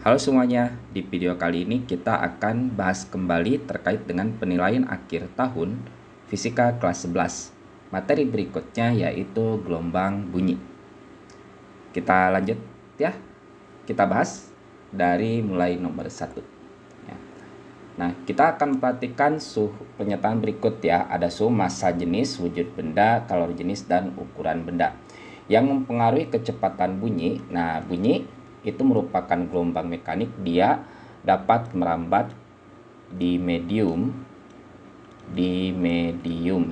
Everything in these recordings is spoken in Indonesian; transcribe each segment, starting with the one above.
Halo semuanya, di video kali ini kita akan bahas kembali terkait dengan penilaian akhir tahun Fisika kelas 11. Materi berikutnya yaitu gelombang bunyi. Kita lanjut ya, kita bahas dari mulai nomor 1. Ya. Nah, kita akan perhatikan suhu pernyataan berikut ya. Ada suhu, massa jenis, wujud benda, kalori jenis, dan ukuran benda yang mempengaruhi kecepatan bunyi. Nah, bunyi itu merupakan gelombang mekanik, dia dapat merambat di medium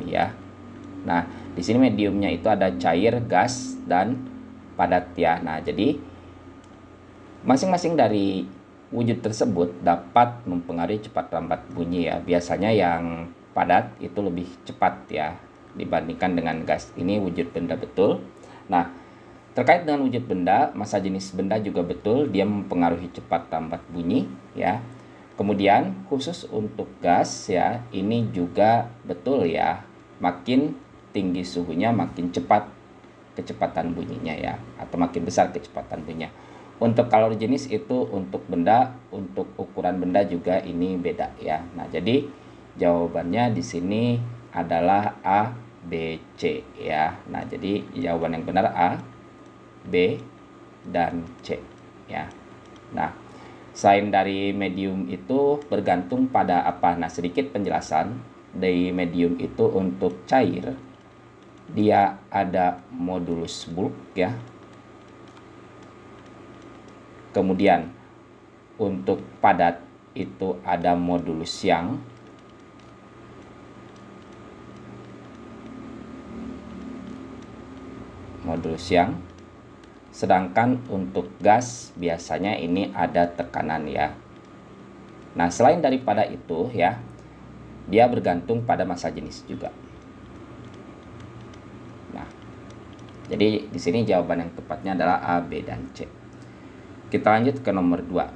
ya. Nah, di sini mediumnya itu ada cair, gas, dan padat ya. Nah, jadi masing-masing dari wujud tersebut dapat mempengaruhi cepat lambat bunyi ya. Biasanya yang padat itu lebih cepat ya dibandingkan dengan gas. Ini wujud benda betul. Nah, terkait dengan wujud benda, massa jenis benda juga betul, dia mempengaruhi cepat lambat bunyi ya. Kemudian khusus untuk gas ya, ini juga betul ya. Makin tinggi suhunya makin cepat kecepatan bunyinya ya, atau makin besar kecepatan bunyinya. Untuk kalori jenis itu untuk benda, untuk ukuran benda juga ini beda ya. Nah, jadi jawabannya di sini adalah A, B, C ya. Nah, jadi jawaban yang benar A, B, dan C ya. Nah, selain dari medium itu bergantung pada apa? Nah, sedikit penjelasan dari medium itu untuk cair dia ada modulus bulk ya. Kemudian untuk padat itu ada modulus Young. Sedangkan untuk gas biasanya ini ada tekanan ya. Nah, selain daripada itu ya, dia bergantung pada massa jenis juga. Nah, jadi di sini jawaban yang tepatnya adalah A, B, dan C. Kita lanjut ke nomor 2.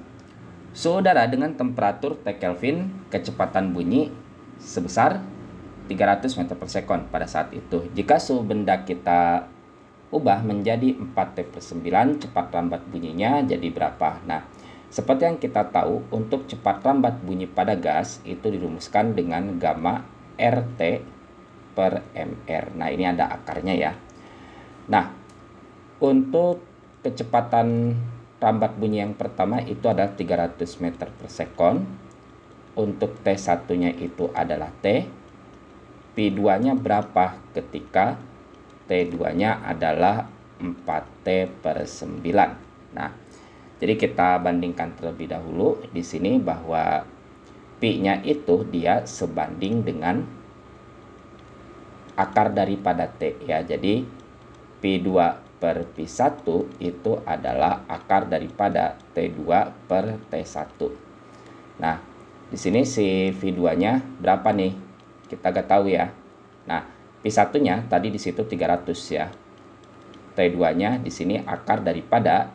Suhu udara dengan temperatur T Kelvin, kecepatan bunyi sebesar 300 meter per sekon pada saat itu. Jika suhu benda kita ubah menjadi 4T/9, cepat lambat bunyinya jadi berapa? Nah, seperti yang kita tahu, untuk cepat lambat bunyi pada gas itu dirumuskan dengan gamma RT/mR. Nah, ini ada akarnya ya. Nah, untuk kecepatan lambat bunyi yang pertama itu adalah 300 meter per sekon. Untuk T1-nya itu adalah T. P2-nya berapa ketika T2-nya adalah 4T/9. Nah, jadi kita bandingkan terlebih dahulu di sini bahwa P-nya itu dia sebanding dengan akar daripada T ya. Jadi P2/P1 itu adalah akar daripada T2/T1. Nah, di sini si V2-nya berapa nih? Kita gak tahu ya. Nah, P1-nya tadi di situ 300 ya. T2-nya di sini akar daripada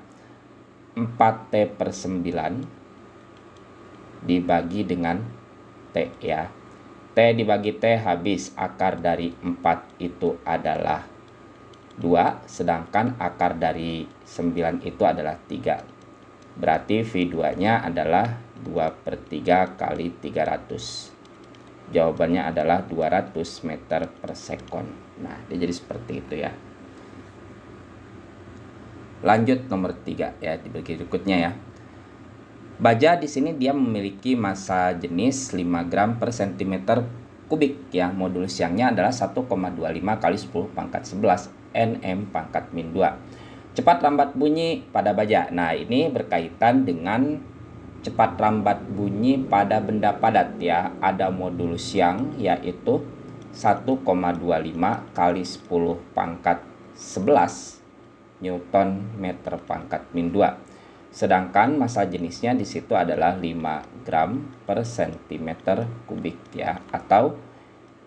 4T/9 dibagi dengan T ya. T dibagi T habis, akar dari 4 itu adalah 2, sedangkan akar dari 9 itu adalah 3. Berarti V2-nya adalah 2/3 kali 300. Jawabannya adalah 200 meter per sekon. Nah, dia jadi seperti itu ya. Lanjut nomor 3 ya, di berikutnya ya. Baja di sini dia memiliki massa jenis 5 gram per cm kubik ya. Modulus Young-nya adalah 1,25 kali 10 pangkat 11 Nm pangkat min 2. Cepat lambat bunyi pada baja. Nah, ini berkaitan dengan cepat lambat bunyi pada benda padat ya. Ada modulus Young yaitu 1,25 kali 10 pangkat 11 Newton meter pangkat min 2. Sedangkan massa jenisnya di situ adalah 5 gram per cm kubik ya, atau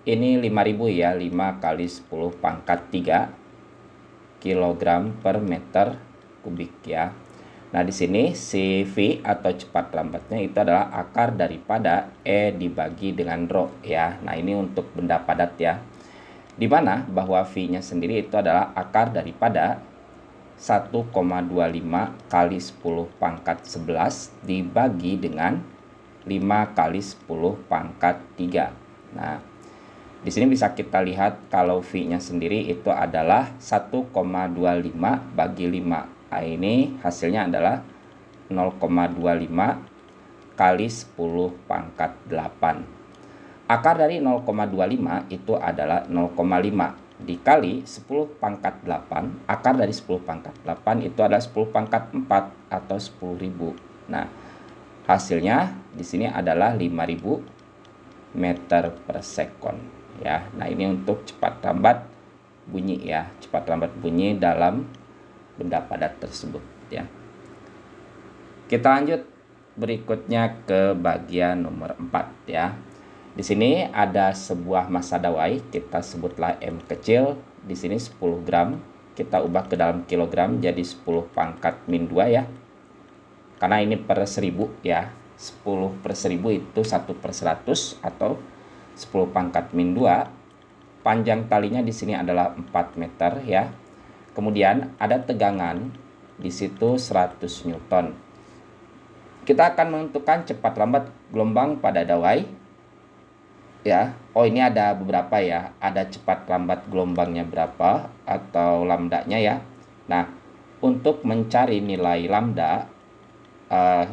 ini 5000 ya, 5 kali 10 pangkat 3 kilogram per meter kubik ya. Nah, di sini si V atau cepat lambatnya itu adalah akar daripada E dibagi dengan rho ya. Nah, ini untuk benda padat ya. Di mana bahwa V-nya sendiri itu adalah akar daripada 1,25 kali 10 pangkat 11 dibagi dengan 5 kali 10 pangkat 3. Nah, di sini bisa kita lihat kalau V-nya sendiri itu adalah 1,25 bagi 5. Nah, ini hasilnya adalah 0,25 kali 10 pangkat 8. Akar dari 0,25 itu adalah 0,5 dikali 10 pangkat 8. Akar dari 10 pangkat 8 itu adalah 10 pangkat 4 atau 10.000. Nah, hasilnya di sini adalah 5.000 meter per sekon ya. Nah, ini untuk cepat lambat bunyi ya, cepat lambat bunyi dalam benda padat tersebut ya. Kita lanjut berikutnya ke bagian nomor 4 ya. Di sini ada sebuah massa dawai, kita sebutlah M kecil. Di sini 10 gram, kita ubah ke dalam kilogram jadi 10 pangkat min 2 ya. Karena ini per 1000 ya. 10 per 1000 itu 1 per 100 atau 10 pangkat min 2. Panjang talinya di sini adalah 4 meter ya. Kemudian ada tegangan di situ 100 Newton. Kita akan menentukan cepat lambat gelombang pada dawai. Ya, oh ini ada beberapa ya, ada cepat lambat gelombangnya berapa atau lambdanya ya. Nah, untuk mencari nilai lambda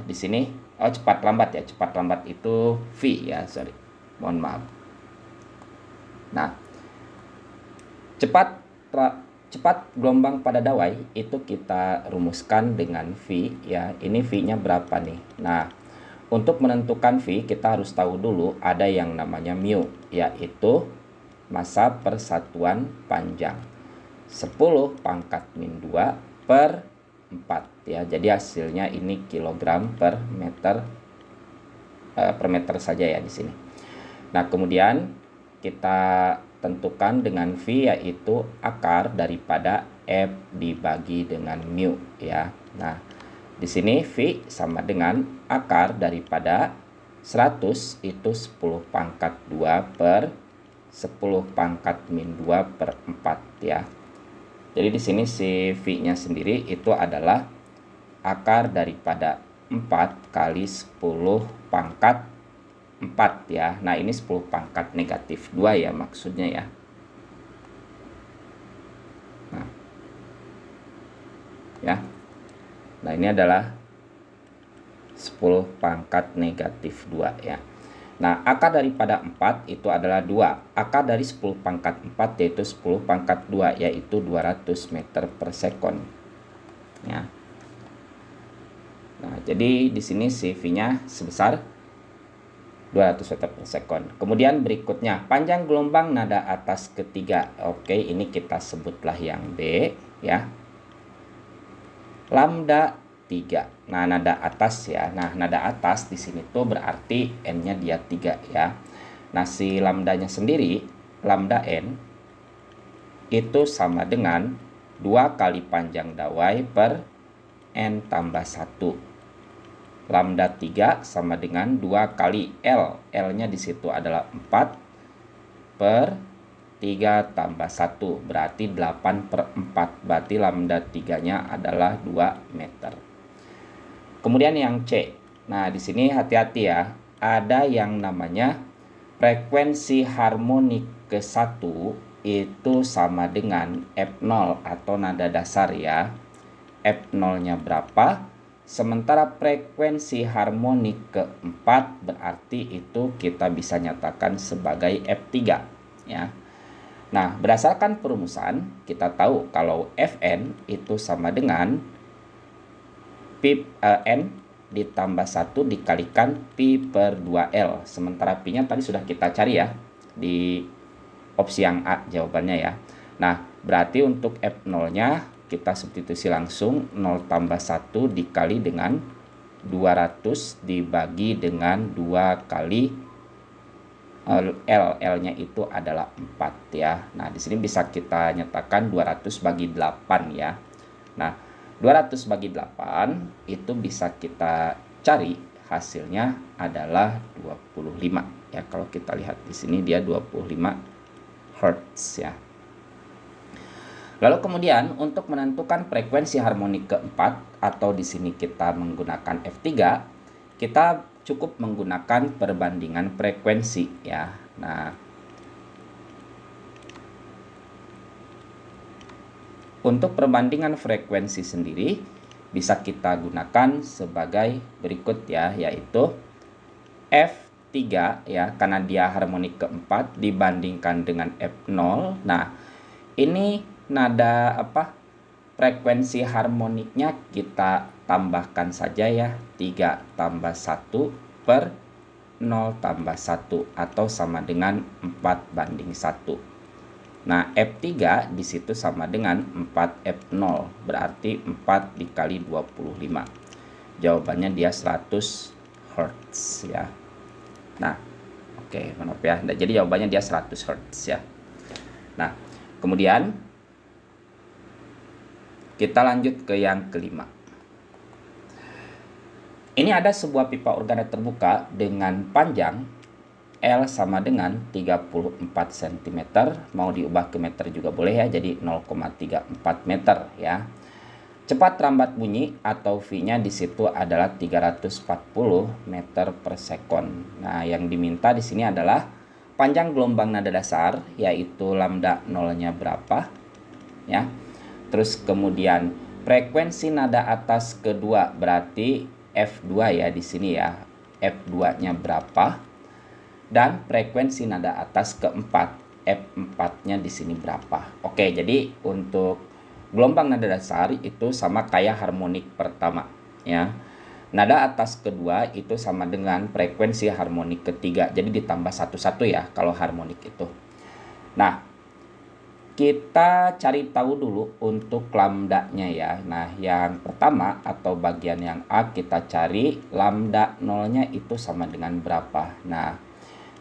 di sini, cepat lambat ya, cepat lambat itu V ya, sorry, mohon maaf. Nah, cepat gelombang pada dawai itu kita rumuskan dengan V ya. Ini V-nya berapa nih? Nah, untuk menentukan V, kita harus tahu dulu ada yang namanya mu, yaitu massa per satuan panjang. 10 pangkat min 2 per 4 ya. Jadi hasilnya ini kilogram per meter saja ya di sini. Nah, kemudian kita tentukan dengan V, yaitu akar daripada F dibagi dengan mu ya. Nah, di sini V sama dengan akar daripada 100 itu 10 pangkat 2 per 10 pangkat min 2 per 4 ya. Jadi di sini si V-nya sendiri itu adalah akar daripada 4 kali 10 pangkat 4 ya. Nah, ini 10 pangkat negatif 2 ya maksudnya ya. Nah, ya. Nah, ini adalah 10 pangkat negatif 2 ya. Nah, akar daripada 4 itu adalah 2. Akar dari 10 pangkat 4 yaitu 10 pangkat 2 yaitu 200 meter per sekon. Ya. Nah, jadi di sini CV-nya sebesar 200 meter per sekon. Kemudian berikutnya, panjang gelombang nada atas ketiga. Oke, ini kita sebutlah yang B ya. Lambda 3. Nah, nada atas ya. Nah, nada atas di sini tuh berarti N-nya dia 3 ya. Nah, si lambdanya sendiri, lambda N itu sama dengan 2 kali panjang dawai per N tambah 1. Lambda 3 sama dengan 2 kali L. L-nya di situ adalah 4 per 3 tambah 1 berarti 8 per 4. Berarti lambda 3-nya adalah 2 meter. Kemudian yang C. Nah, di sini hati-hati ya. Ada yang namanya frekuensi harmonik ke-1 itu sama dengan F0 atau nada dasar ya. F0-nya berapa? Sementara frekuensi harmonik ke-4 berarti itu kita bisa nyatakan sebagai F3 ya. Nah, berdasarkan perumusan, kita tahu kalau Fn itu sama dengan N ditambah 1 dikalikan Pi per 2L. Sementara Pi-nya tadi sudah kita cari ya, di opsi yang A jawabannya ya. Nah, berarti untuk F0-nya kita substitusi langsung 0 tambah 1 dikali dengan 200 dibagi dengan 2 kali L-nya itu adalah 4 ya. Nah, di sini bisa kita nyatakan 200 bagi 8 ya. Nah, 200 bagi 8 itu bisa kita cari hasilnya adalah 25 ya. Kalau kita lihat di sini dia 25 Hz ya. Lalu kemudian untuk menentukan frekuensi harmonik keempat atau di sini kita menggunakan F3, kita cukup menggunakan perbandingan frekuensi ya. Nah, untuk perbandingan frekuensi sendiri bisa kita gunakan sebagai berikut ya, yaitu F3 ya, karena dia harmonik keempat dibandingkan dengan F0. Nah, ini nada frekuensi harmoniknya kita tambahkan saja ya, 3 tambah 1 per 0 tambah 1 atau sama dengan 4:1. Nah, F3 di situ sama dengan 4F0, berarti 4 dikali 25. Jawabannya dia 100 Hz ya. Nah, oke, maaf ya. Jadi jawabannya dia 100 Hz ya. Nah, kemudian kita lanjut ke yang kelima. Ini ada sebuah pipa organa terbuka dengan panjang L sama dengan 34 cm. Mau diubah ke meter juga boleh ya, jadi 0,34 meter ya. Cepat rambat bunyi atau V-nya di situ adalah 340 meter per sekon. Nah, yang diminta di sini adalah panjang gelombang nada dasar, yaitu lambda nolnya berapa ya. Terus kemudian frekuensi nada atas kedua, berarti F2 ya di sini ya. F2-nya berapa? Dan frekuensi nada atas keempat, F4-nya di sini berapa? Oke, jadi untuk gelombang nada dasar itu sama kayak harmonik pertama ya. Nada atas kedua itu sama dengan frekuensi harmonik ketiga. Jadi ditambah satu-satu ya kalau harmonik itu. Nah, kita cari tahu dulu untuk lambdanya ya. Nah, yang pertama atau bagian yang A kita cari lambda nolnya itu sama dengan berapa. Nah,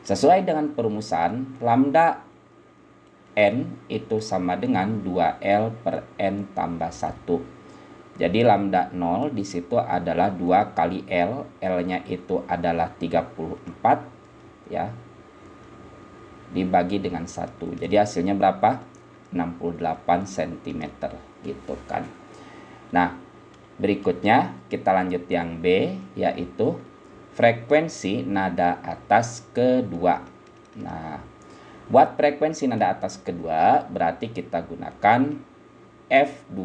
sesuai dengan perumusan, lambda N itu sama dengan 2L per N tambah 1. Jadi lambda 0 di situ adalah 2 kali L. L-nya itu adalah 34 ya. Dibagi dengan 1. Jadi hasilnya berapa? 68 cm gitu kan. Nah, berikutnya kita lanjut yang B, yaitu frekuensi nada atas kedua. Nah, buat frekuensi nada atas kedua berarti kita gunakan F2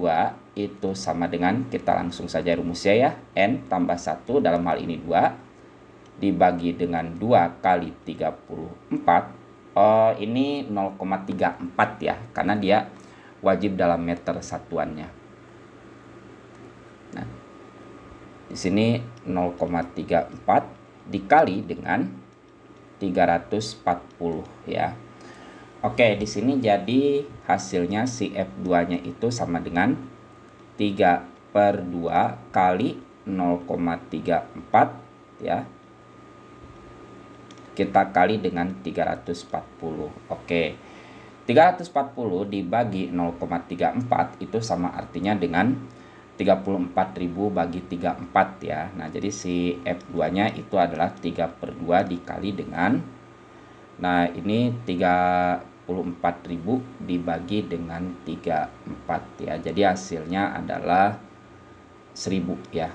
itu sama dengan, kita langsung saja rumusnya ya, N tambah 1 dalam hal ini 2 dibagi dengan 2 kali 34. Ini 0,34 ya, karena dia wajib dalam meter satuannya. Nah, di sini 0,34 dikali dengan 340 ya. Oke, di sini jadi hasilnya si F2-nya itu sama dengan 3/2 kali 0,34 ya. Kita kali dengan 340. Oke. 340 dibagi 0,34 itu sama artinya dengan 34.000 bagi 34 ya. Nah, jadi si F2-nya itu adalah 3/2 dikali dengan, nah ini 34.000 dibagi dengan 34 ya. Jadi hasilnya adalah 1000 ya.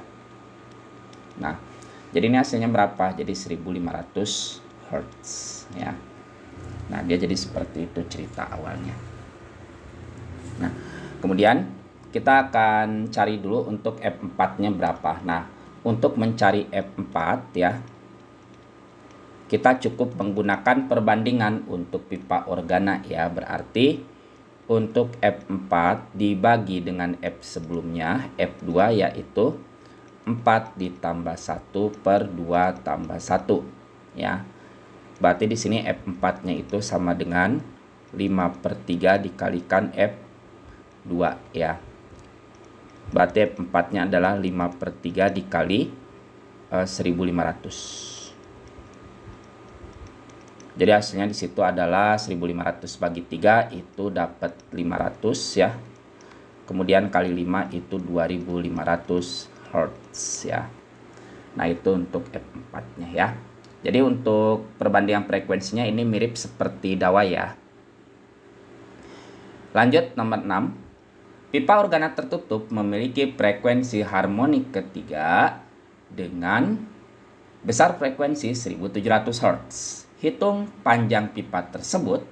Nah, jadi ini hasilnya berapa? Jadi 1500 Hz ya. Nah, dia jadi seperti itu cerita awalnya. Nah, kemudian kita akan cari dulu untuk F4-nya berapa. Nah, untuk mencari F4 ya, kita cukup menggunakan perbandingan untuk pipa organa ya. Berarti untuk F4 dibagi dengan F sebelumnya, F2 yaitu 4 ditambah 1 per 2 tambah 1 ya. Berarti di sini F4-nya itu sama dengan 5/3 dikalikan F2 ya. Berarti F4-nya adalah 5/3 dikali 1500. Jadi hasilnya di situ adalah 1500 bagi 3 itu dapat 500 ya. Kemudian kali 5 itu 2500 Hz ya. Nah, itu untuk F4-nya ya. Jadi untuk perbandingan frekuensinya ini mirip seperti dawai ya. Lanjut nomor 6. Pipa organa tertutup memiliki frekuensi harmonik ketiga dengan besar frekuensi 1700 Hz. Hitung panjang pipa tersebut,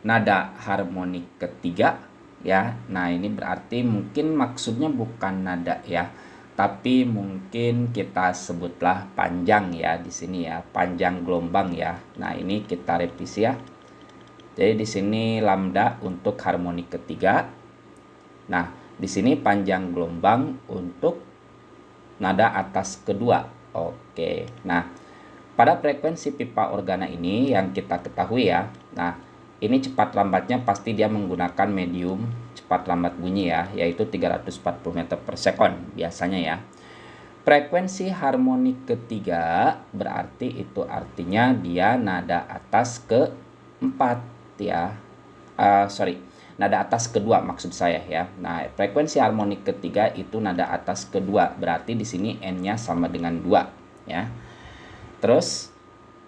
nada harmonik ketiga ya. Nah, ini berarti mungkin maksudnya bukan nada ya, tapi mungkin kita sebutlah panjang ya di sini ya, panjang gelombang ya. Nah, ini kita revisi ya. Jadi di sini lambda untuk harmonik ketiga. Nah, di sini panjang gelombang untuk nada atas kedua. Oke. Nah, pada frekuensi pipa organa ini yang kita ketahui ya. Nah, ini cepat lambatnya pasti dia menggunakan medium cepat lambat bunyi ya, yaitu 340 meter per sekon biasanya ya. Frekuensi harmonik ketiga berarti itu artinya dia nada atas keempat ya. Nada atas kedua maksud saya ya. Nah, frekuensi harmonik ketiga itu nada atas kedua, berarti di sini N-nya sama dengan 2 ya. Terus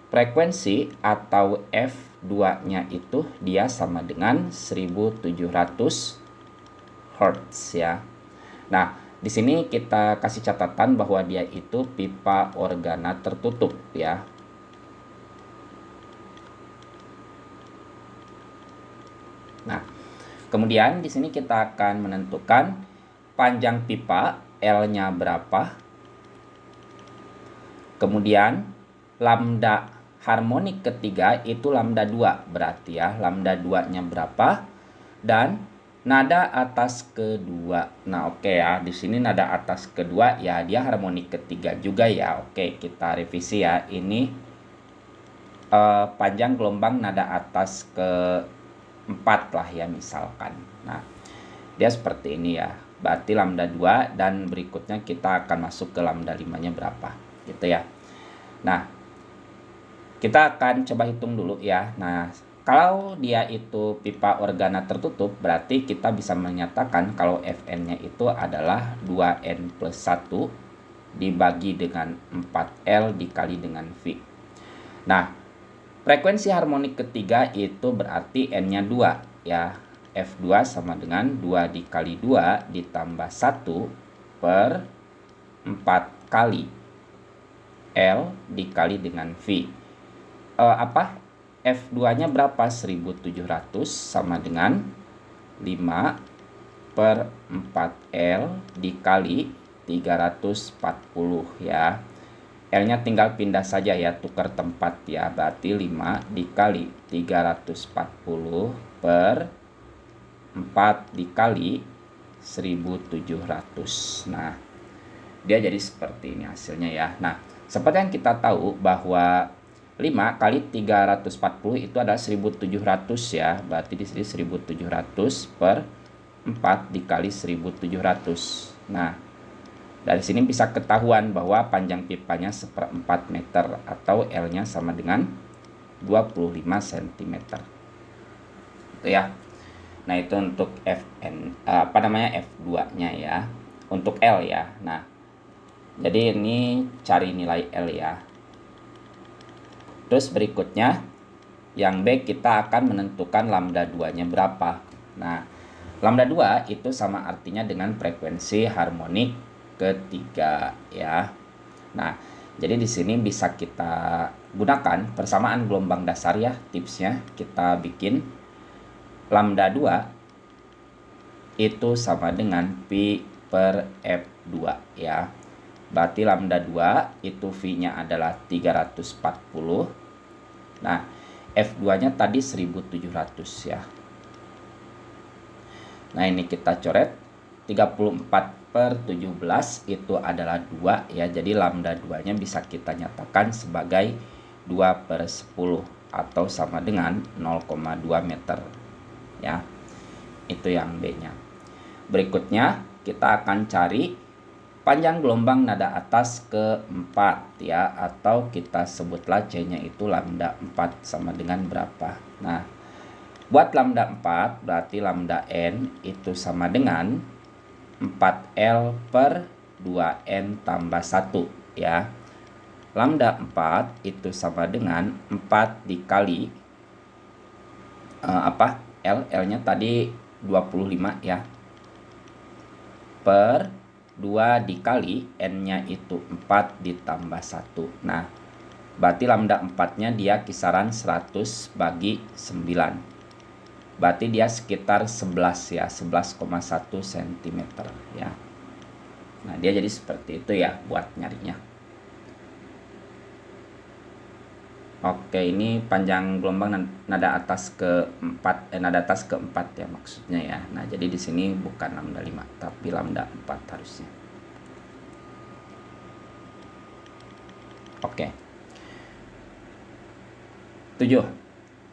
frekuensi atau F2-nya itu dia sama dengan 1700 Hz ya. Nah, di sini kita kasih catatan bahwa dia itu pipa organa tertutup ya. Nah, kemudian di sini kita akan menentukan panjang pipa L-nya berapa. Kemudian lambda harmonik ketiga itu lambda 2 berarti ya, lambda 2-nya berapa, dan nada atas kedua. Nah, oke ya, di sini nada atas kedua ya dia harmonik ketiga juga ya. Oke, kita revisi ya. Ini panjang gelombang nada atas ke-4 lah ya misalkan. Nah, dia seperti ini ya. Berarti lambda 2 dan berikutnya kita akan masuk ke lambda 5-nya berapa gitu ya. Nah, kita akan coba hitung dulu ya. Nah, kalau dia itu pipa organa tertutup, berarti kita bisa menyatakan kalau Fn-nya itu adalah 2N plus 1 dibagi dengan 4L dikali dengan V. Nah, frekuensi harmonik ketiga itu berarti N-nya 2 ya. F2 sama dengan 2 dikali 2 ditambah 1 per 4 kali L dikali dengan V. F2-nya berapa? 1700 sama dengan 5 per 4L dikali 340 ya. L-nya tinggal pindah saja ya, tukar tempat ya. Berarti 5 dikali 340 per 4 dikali 1700. Nah, dia jadi seperti ini hasilnya ya. Nah, seperti yang kita tahu bahwa 5 kali 340 itu adalah 1700 ya. Berarti di sini 1700 per 4 dikali 1700. Nah, dari sini bisa ketahuan bahwa panjang pipanya 1/4 meter atau L-nya sama dengan 25 cm. Itu ya. Nah, itu untuk F2-nya ya. Untuk L ya. Nah, jadi ini cari nilai L ya. Terus berikutnya yang B kita akan menentukan lambda 2-nya berapa. Nah, lambda 2 itu sama artinya dengan frekuensi harmonik ketiga ya. Nah, jadi di sini bisa kita gunakan persamaan gelombang dasar ya, tipsnya kita bikin lambda 2 itu sama dengan pi per F2 ya. Berarti lambda 2 itu V-nya adalah 340. Nah, F2-nya tadi 1700 ya. Nah, ini kita coret 34/17 itu adalah 2 ya. Jadi lambda 2-nya bisa kita nyatakan sebagai 2/10 atau sama dengan 0,2 meter ya. Itu yang B-nya. Berikutnya kita akan cari panjang gelombang nada atas ke-4 ya, atau kita sebutlah C-nya itu lambda 4 sama dengan berapa. Nah, buat lambda 4 berarti lambda N itu sama dengan 4L per 2N tambah 1 ya. Lambda 4 itu sama dengan 4 dikali L-nya tadi 25 ya. per 2 dikali N-nya itu 4 ditambah 1. Nah, berarti lambda 4-nya dia kisaran 100 bagi 9. Berarti dia sekitar 11 ya, 11,1 cm ya. Nah, dia jadi seperti itu ya buat nyarinya. Oke, ini panjang gelombang nada atas ke 4, nada atas ke 4 ya maksudnya ya. Nah, jadi di sini bukan lambda 5 tapi lambda 4 harusnya. Oke. 7.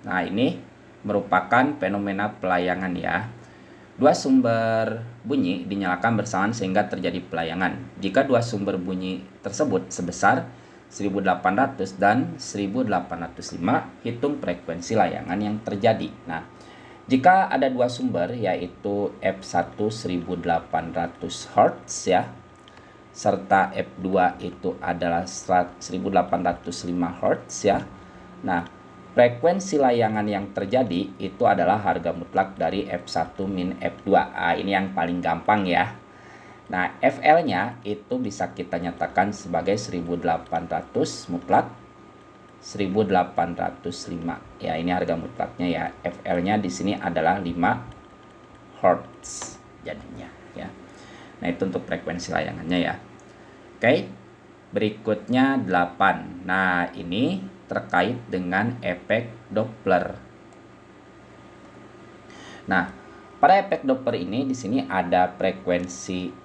Nah, ini merupakan fenomena pelayangan ya. Dua sumber bunyi dinyalakan bersamaan sehingga terjadi pelayangan. Jika dua sumber bunyi tersebut sebesar 1800 dan 1805, hitung frekuensi layangan yang terjadi. Nah, jika ada dua sumber yaitu F1 1800 Hz ya, serta F2 itu adalah 1805 Hz ya. Nah, frekuensi layangan yang terjadi itu adalah harga mutlak dari F1 min F2. Ini yang paling gampang ya. Nah, FL-nya itu bisa kita nyatakan sebagai 1800 mutlak 1805. Ya, ini harga mutlaknya ya. FL-nya di sini adalah 5 Hz jadinya ya. Nah, itu untuk frekuensi layangannya ya. Oke. Berikutnya 8. Nah, ini terkait dengan efek Doppler. Nah, pada efek Doppler ini di sini ada frekuensi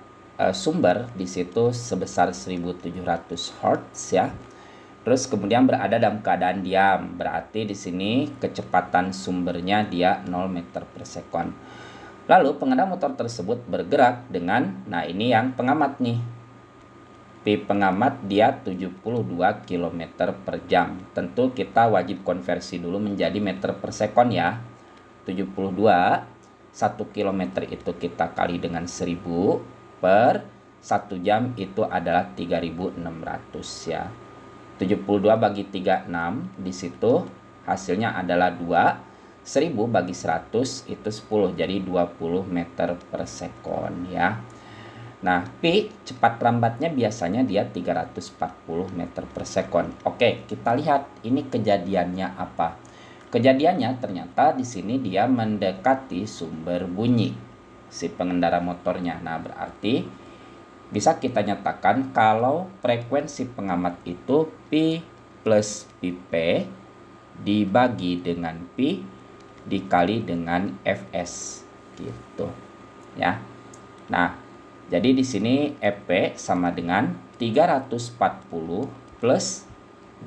sumber di situ sebesar 1700 Hz ya. Terus kemudian berada dalam keadaan diam, berarti di sini kecepatan sumbernya dia 0 meter per sekon. Lalu pengendara motor tersebut bergerak dengan, nah ini yang pengamat nih. Pi pengamat dia 72 km per jam. Tentu kita wajib konversi dulu menjadi meter per sekon ya. 72, 1 km itu kita kali dengan 1000 per 1 jam itu adalah 3600 ya. 72 bagi 36 di situ hasilnya adalah 2. 1000 bagi 100 itu 10, jadi 20 meter per sekon ya. Nah, Pi cepat lambatnya biasanya dia 340 meter per sekon. Oke, kita lihat ini kejadiannya apa. Kejadiannya ternyata di sini dia mendekati sumber bunyi si pengendara motornya. Nah, berarti bisa kita nyatakan kalau frekuensi pengamat itu Pi plus Pp dibagi dengan Pi dikali dengan Fs gitu ya. Nah, jadi di sini Fp sama dengan 340 plus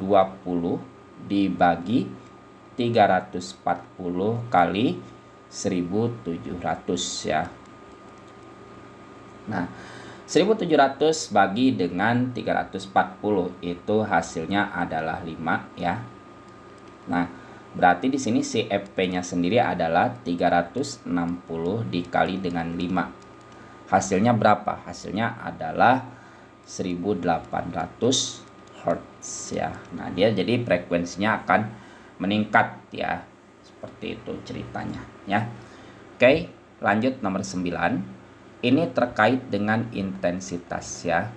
20 dibagi 340 kali 1700 ya. Nah, 1700 bagi dengan 340 itu hasilnya adalah 5 ya. Nah, berarti di sini si Fp-nya sendiri adalah 360 dikali dengan 5. Hasilnya berapa? Hasilnya adalah 1800 Hz ya. Nah, dia jadi frekuensinya akan meningkat ya. Seperti itu ceritanya ya. Oke, lanjut nomor 9. Ini terkait dengan intensitas ya.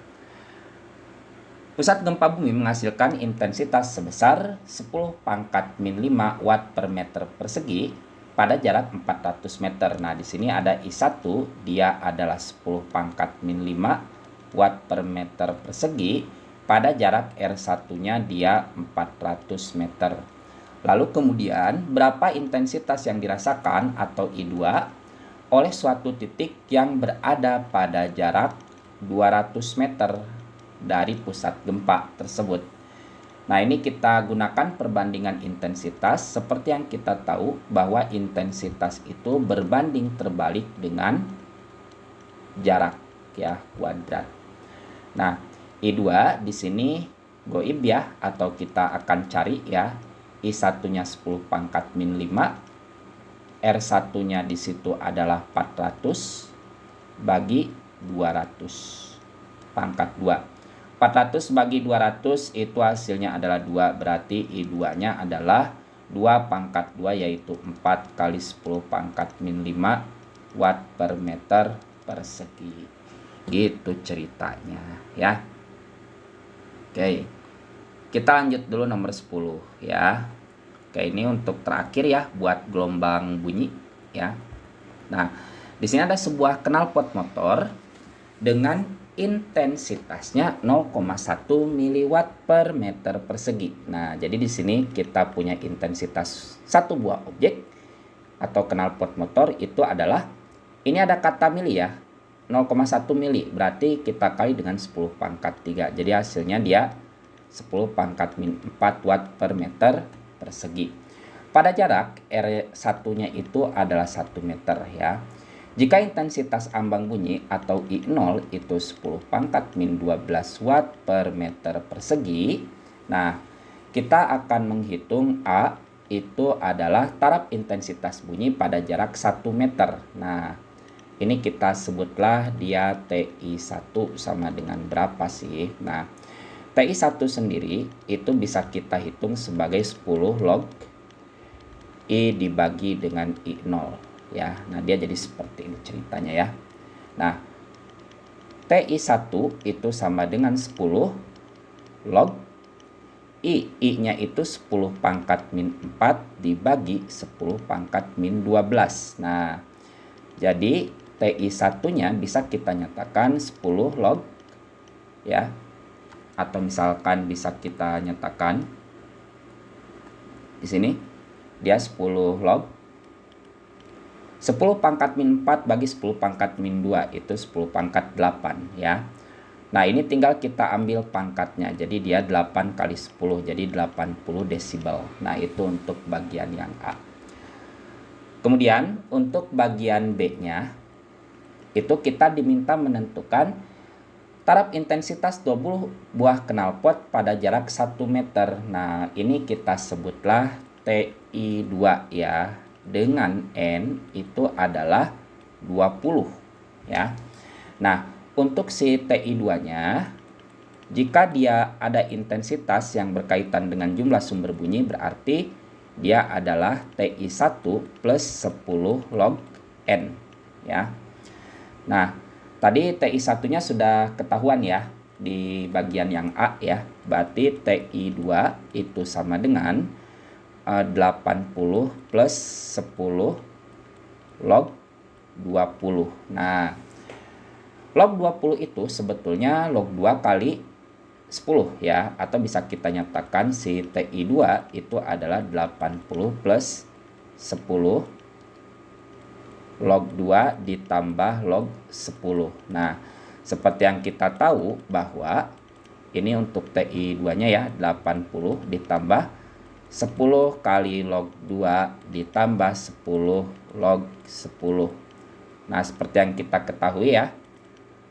Pusat gempa bumi menghasilkan intensitas sebesar 10 pangkat min 5 watt per meter persegi pada jarak 400 meter. Nah, di sini ada I1, dia adalah 10 pangkat min 5 watt per meter persegi pada jarak R1-nya dia 400 meter. Lalu kemudian berapa intensitas yang dirasakan atau I2 oleh suatu titik yang berada pada jarak 200 meter dari pusat gempa tersebut. Nah, ini kita gunakan perbandingan intensitas seperti yang kita tahu bahwa intensitas itu berbanding terbalik dengan jarak ya, kuadrat. Nah, I2 di sini goib ya, atau kita akan cari ya. I1-nya 10 pangkat min 5, R1-nya di situ adalah 400 bagi 200 pangkat 2. 400 bagi 200 itu hasilnya adalah 2, berarti I2-nya adalah 2 pangkat 2 yaitu 4 kali 10 pangkat min 5 watt per meter persegi. Gitu ceritanya ya. Oke. Kita lanjut dulu nomor 10 ya. Oke, ini untuk terakhir ya buat gelombang bunyi ya. Nah, di sini ada sebuah knalpot motor dengan intensitasnya 0,1 miliwatt per meter persegi. Nah, jadi di sini kita punya intensitas satu buah objek atau knalpot motor itu adalah, ini ada kata mili ya, 0,1 mili, berarti kita kali dengan 10 pangkat 3. Jadi hasilnya dia 10 pangkat min 4 watt per meter persegi. Pada jarak R1-nya itu adalah 1 meter ya. Jika intensitas ambang bunyi atau I0 itu 10 pangkat min 12 watt per meter persegi. Nah, kita akan menghitung A itu adalah taraf intensitas bunyi pada jarak 1 meter. Nah, ini kita sebutlah dia TI1 sama dengan berapa sih? Nah, TI1 sendiri itu bisa kita hitung sebagai 10 log I dibagi dengan I0 ya. Nah, dia jadi seperti ini ceritanya ya. Nah, TI1 itu sama dengan 10 log I-nya itu 10 pangkat min 4 dibagi 10 pangkat min 12. Nah, jadi TI1-nya bisa kita nyatakan 10 log ya. Atau misalkan bisa kita nyatakan di sini dia 10 log 10 pangkat min 4 bagi 10 pangkat min 2 itu 10 pangkat 8 ya. Nah, ini tinggal kita ambil pangkatnya. Jadi dia 8 kali 10 jadi 80 desibel. Nah, itu untuk bagian yang A. Kemudian untuk bagian B-nya itu kita diminta menentukan taraf intensitas 20 buah knalpot pada jarak 1 meter. Nah, ini kita sebutlah TI2 ya. Dengan N itu adalah 20 ya. Nah, untuk si TI2-nya, jika dia ada intensitas yang berkaitan dengan jumlah sumber bunyi, berarti dia adalah TI1 plus 10 log N ya. Nah, tadi TI1-nya sudah ketahuan ya di bagian yang A ya. Berarti TI2 itu sama dengan 80 plus 10 log 20. Nah, log 20 itu sebetulnya log 2 kali 10 ya. Atau bisa kita nyatakan si TI2 itu adalah 80 plus 10 log 2 ditambah log 10. Nah, seperti yang kita tahu bahwa ini untuk TI2-nya ya 80 ditambah 10 kali log 2 ditambah 10 log 10. Nah, seperti yang kita ketahui ya,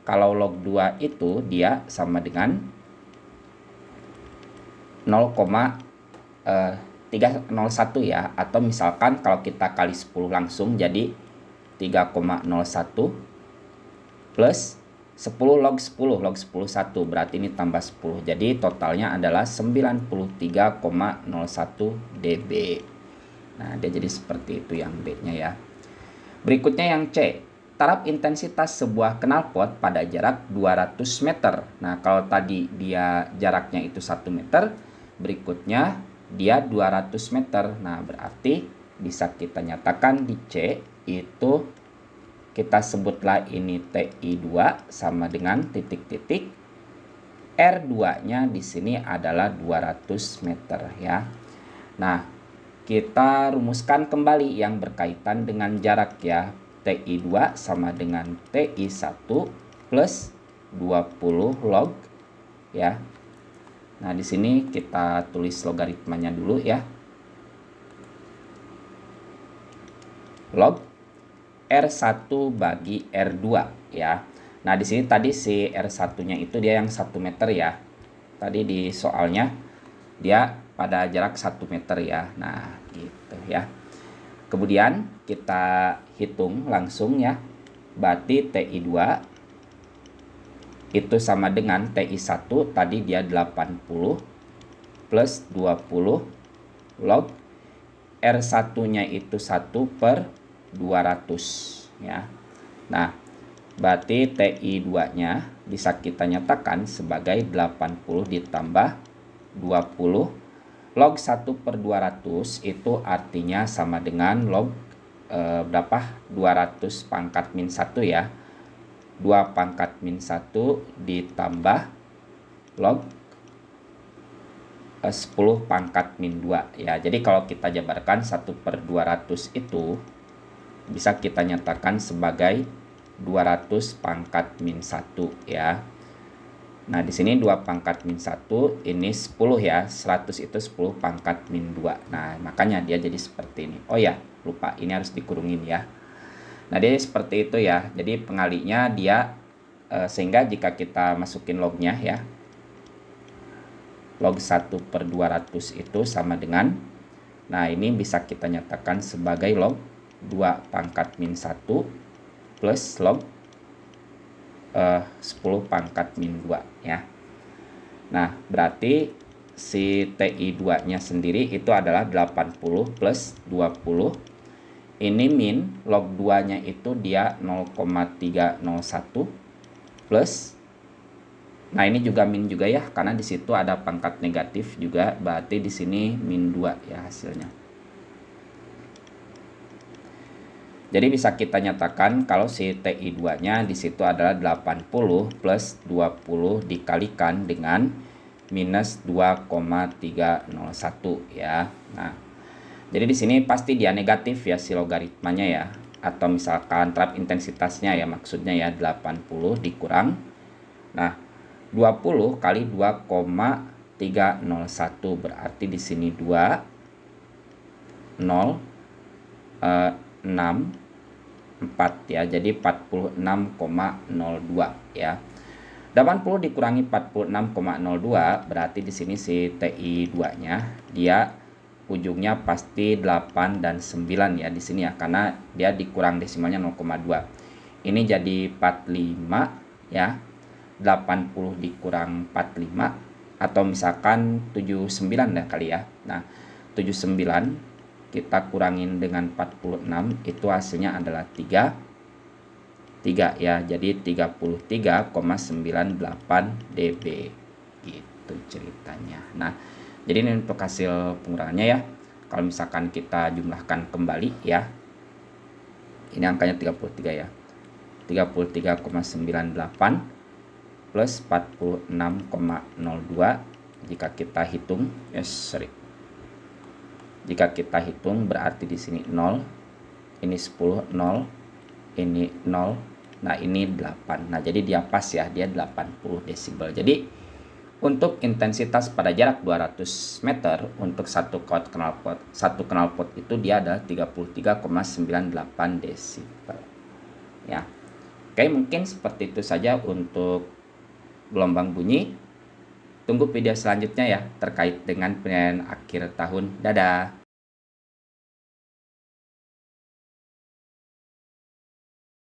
kalau log 2 itu dia sama dengan 0,301 ya. Atau misalkan kalau kita kali 10 langsung jadi 3,01 plus 10 log 10 log 10 1 berarti ini tambah 10. Jadi totalnya adalah 93,01 dB. Nah, dia jadi seperti itu yang B-nya ya. Berikutnya yang C, taraf intensitas sebuah knalpot pada jarak 200 meter. Nah, kalau tadi dia jaraknya itu 1 meter, berikutnya dia 200 meter. Nah, berarti bisa kita nyatakan di C itu kita sebutlah ini TI2 sama dengan titik-titik R2-nya di sini adalah 200 meter ya. Nah, kita rumuskan kembali yang berkaitan dengan jarak ya. TI2 sama dengan TI1 plus 20 log ya. Nah, di sini kita tulis logaritmanya dulu ya. Log R1 bagi R2 ya. Nah, di sini tadi si R1-nya itu dia yang 1 meter ya. Tadi di soalnya dia pada jarak 1 meter ya. Nah, gitu ya. Kemudian kita hitung langsung ya. Berarti TI2 itu sama dengan TI1 tadi dia 80 plus 20 log R1-nya itu 1 per 200 ya. Nah, Berarti TI2-nya bisa kita nyatakan sebagai 80 ditambah 20. Log 1/200 itu artinya sama dengan log berapa? 200 pangkat min 1 ya. 2 pangkat min 1 ditambah log 10 pangkat min 2 ya. Jadi kalau kita jabarkan 1/200 itu bisa kita nyatakan sebagai 200 pangkat min 1 ya. Nah, di sini 2 pangkat min 1 ini 10 ya. 100 itu 10 pangkat min 2. Nah, makanya dia jadi seperti ini. Oh ya, lupa, ini harus dikurungin ya. Nah, dia seperti itu ya. Jadi pengalinya dia sehingga jika kita masukin lognya ya, log 1/200 itu sama dengan, nah ini bisa kita nyatakan sebagai log 2 pangkat min 1 plus log 10 pangkat min 2 ya. Nah, berarti si TI2-nya sendiri itu adalah 80 plus 20. Ini min, log 2-nya itu dia 0,301 plus, nah ini juga min juga ya, karena di situ ada pangkat negatif juga, berarti di sini min 2 ya hasilnya. Jadi bisa kita nyatakan kalau si TI2-nya di situ adalah 80 plus 20 dikalikan dengan minus 2,301 ya. Nah, jadi di sini pasti dia negatif ya si logaritmanya ya. Atau misalkan terap intensitasnya ya, maksudnya ya 80 dikurang. Nah, 20 kali 2,301 berarti di sini 2 0 6 4 ya, jadi 46,02 ya. 80 dikurangi 46,02 berarti di sini si TI2-nya dia ujungnya pasti 8 dan 9 ya di sini ya, karena dia dikurang desimalnya 0,2. Ini jadi 45 ya. 80 dikurang 45 atau misalkan 79 ya kali ya. Nah, 79 kita kurangin dengan 46 itu hasilnya adalah 3 ya, jadi 33,98 dB gitu ceritanya. Nah, jadi ini untuk hasil pengurangannya ya. Kalau misalkan kita jumlahkan kembali ya, ini angkanya 33 ya, 33,98 plus 46,02 jika kita hitung jika kita hitung berarti di sini 0, ini 10, 0, ini 0, nah ini 8. Nah, jadi dia pas ya, dia 80 desibel. Jadi untuk intensitas pada jarak 200 meter untuk satu knalpot itu dia adalah 33,98 desibel. Ya. Oke, mungkin seperti itu saja untuk gelombang bunyi. Tunggu video selanjutnya ya terkait dengan penilaian akhir tahun. Dadah.